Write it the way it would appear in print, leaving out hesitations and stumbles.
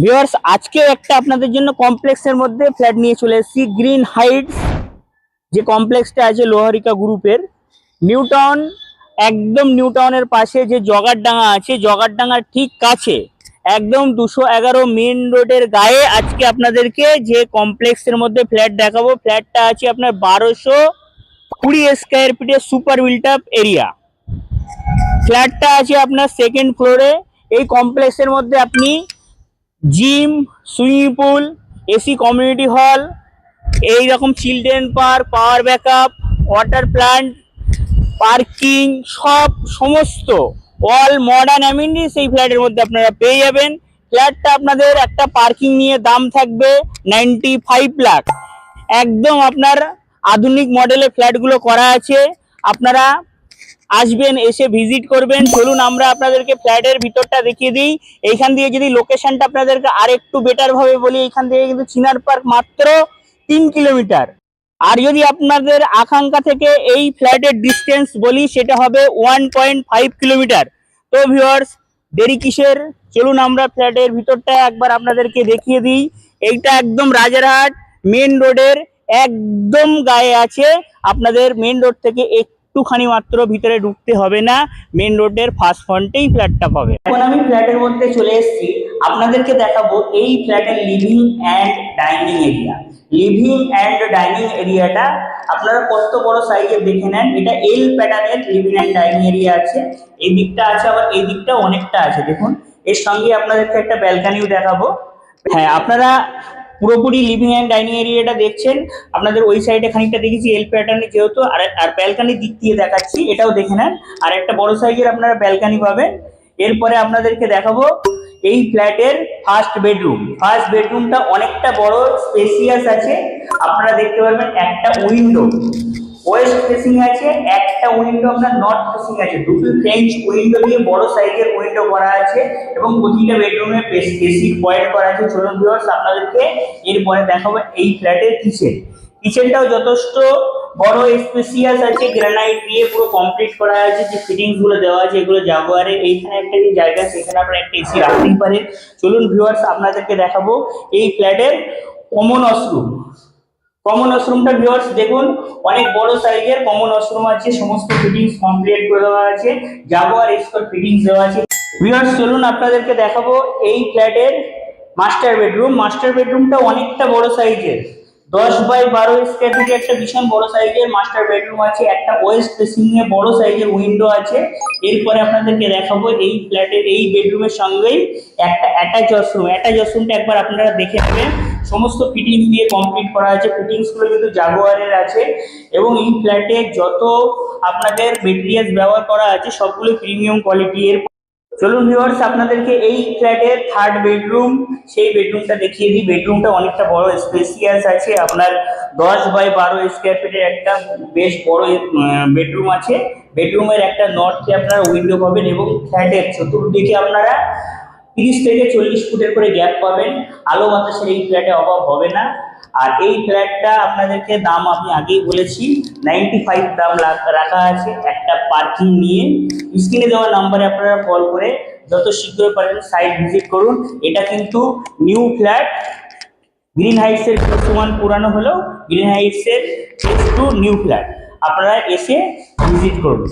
Viewers, আজকে একটা আপনাদের জন্য কমপ্লেক্সের মধ্যে ফ্ল্যাট নিয়ে চলে এসেছি। গ্রিন হাইটস যে কমপ্লেক্সটা আছে লোহারিকা গ্রুপের, নিউটাউন, একদম নিউটাউনের পাশে যে জগারডাঙ্গা আছে, জগারডাঙ্গার ঠিক কাছে একদম 211 মেন রোডের গায়ে আজকে আপনাদেরকে যে কমপ্লেক্সের মধ্যে ফ্ল্যাট দেখাবো। ফ্ল্যাটটা আছে আপনার 1220 স্কোয়ার ফিটের সুপার বিল্ট-আপ এরিয়া। ফ্ল্যাটটা আছে আপনার সেকেন্ড ফ্লোরে। এই কমপ্লেক্সের মধ্যে আপনি gym, swimming pool, AC community hall, এই রকম children park, power backup, water plant, parking, সমস্ত অল মডার্ন অ্যামিনিটিস এই ফ্ল্যাটের মধ্যে আপনারা পেয়ে যাবেন। ফ্ল্যাটটা আপনাদের একটা পার্কিং নিয়ে দাম থাকবে 95 লাখ। একদম আপনার আধুনিক মডেলের ফ্ল্যাটগুলো করা আছে। আপনারা আসবেন, এসে ভিজিট করবেন। চলুন আমরা আপনাদেরকে ফ্ল্যাটের ভিতরটা দেখিয়ে দিই। এইখান দিয়ে যদি লোকেশনটা আপনাদেরকে আর একটু বেটার ভাবে বলি, এইখান থেকে কিন্তু চিনার পার্ক মাত্র 3 কিলোমিটার। আর যদি আপনাদের আকাঙ্ক্ষা থেকে এই ফ্ল্যাটের ডিস্টেন্স বলি, সেটা হবে 1.5 কিলোমিটার। তো ভিউয়ার্স, দেরি কিসের, চলুন আমরা ফ্ল্যাটের ভিতরটা একবার আপনাদেরকে দেখিয়ে দিই। এইটা একদম রাজারহাট মেন রোডের একদম গায়ে আছে। আপনাদের মেন রোড থেকে একটুখানি মাত্র ভিতরে ঢুকতে হবে না, মেন রোডের ফার্স্ট ফ্রন্টেই ফ্ল্যাটটা পাবে। এখন আমি ফ্ল্যাটের মধ্যে চলে এসেছি, আপনাদেরকে দেখাবো এই ফ্ল্যাটের living and dining area. Living and dining এরিয়াটা আপনারা কত বড় সাইজের দেখে নেন। এটা এল প্যাটার্নের লিভিং অ্যান্ড ডাইনিং এরিয়া আছে। এই দিকটা আছে, আবার এই দিকটা অনেকটা আছে। দেখুন, এর সঙ্গে আপনাদেরকে একটা ব্যালকানিও দেখাবো। হ্যাঁ, আপনারা পুরোপুরি লিভিং অ্যান্ড ডাইনিং এরিয়াটা দেখছেন। আপনাদের ওই সাইডে খানিকটা দেখেছি এল প্যাটার্নে, যেহেতু আর ব্যালকানির দিক দিয়ে দেখাচ্ছি, এটাও দেখে নেন। আর একটা বড় সাইজের আপনারা ব্যালকানি পাবেন। এরপরে আপনাদেরকে দেখাবো এই ফ্ল্যাটের ফার্স্ট বেডরুম। ফার্স্ট বেডরুমটা অনেকটা বড়, স্পেসিয়াস আছে। আপনারা দেখতে পারবেন একটা উইন্ডো ওয়েস্ট ফেসিং আছে, একটা উইন্ডো আপনার নর্থ ফেসিং আছে। দুটো ফ্রেঞ্চ উইন্ডো দিয়ে বড় সাইজের উইন্ডো করা আছে এবং প্রতিটা বেডরুমে এসি পয়েন্ট করা আছে। চলুন ভিউয়ার্স, আপনাদেরকে এরপরে দেখাবো এই ফ্ল্যাটের কিচেন। কিচেনটাও যথেষ্ট বড়, স্পেসিয়াস আছে, গ্রানাইট দিয়ে পুরো কমপ্লিট করা আছে। যে ফিটিংস গুলো দেওয়া আছে এগুলো জাগুয়ারের। এইখানে একটা যে জায়গা, সেখানে আপনারা একটা এসি রাখতেই পারেন। চলুন ভিউয়ার্স, আপনাদেরকে দেখাবো এই ফ্ল্যাটের কমন ওয়াশরুম। কমন ওয়াশরুমটা ভিউয়ার্স দেখুন, অনেক বড় সাইজের কমন ওয়াশরুম আছে। সমস্ত ফিটিংস কমপ্লিট করে দেওয়া আছে, জাগুয়ার এক্সপার্ট ফিটিংস দেওয়া আছে। ভিউয়ার্স চলুন আপনাদেরকে দেখাবো এই ফ্ল্যাটের মাস্টার বেডরুম। মাস্টার বেডরুমটা অনেকটা বড় সাইজের, 10x12 স্কোয়ার ফিটে একটা ভীষণ বড় সাইজের মাস্টার বেডরুম আছে। একটা ওয়েস্ট ফেসিং এ বড় সাইজের উইন্ডো আছে। এরপরে আপনাদেরকে দেখাবো এই ফ্ল্যাটের এই বেডরুমের সঙ্গেই একটা অ্যাটাচ ওয়াশরুম। অ্যাটাচ ওয়াশরুমটা একবার আপনারা দেখে নেবেন। সমস্ত ফিটিংস দিয়ে কমপ্লিট করা আছে। ফিটিংস গুলো কিন্তু জাগুয়ারের আছে এবং এই ফ্ল্যাটে যত আপনাদের মেটেরিয়ালস ব্যবহার করা আছে সবগুলো প্রিমিয়াম কোয়ালিটির। চলুন ভিউয়ার্স, আপনাদেরকে এই ফ্ল্যাটের থার্ড বেডরুম, সেই বেডরুমটা দেখিয়ে দিই। বেডরুমটা অনেকটা বড়, স্পেসিয়াস আছে। আপনার 10x12 স্কোয়ার ফিটের একটা বেশ বড় বেডরুম আছে। বেডরুমের একটা নর্থে আপনারা উইন্ডো পাবেন এবং ফ্ল্যাটের চতুর্দিকে আপনারা 30 থেকে 40 ফুটের করে গ্যাপ পাবেন। আলো বাতাসের এই ফ্ল্যাটে অভাব হবে না। আর এই ফ্ল্যাটটা আপনাদেরকে দাম আমি আগেই বলেছি, 95 দাম রাখা আছে একটা পার্কিং নিয়ে। স্ক্রিনে দেওয়া নাম্বারে আপনারা কল করে যত শীঘ্র পারেন সাইট ভিজিট করুন। এটা কিন্তু নিউ ফ্ল্যাট। গ্রিন হাইটসের ফেজ 1 পুরানো হলেও গ্রিন হাইটসের ফেজ 2 নিউ ফ্ল্যাট। আপনারা এসে ভিজিট করুন।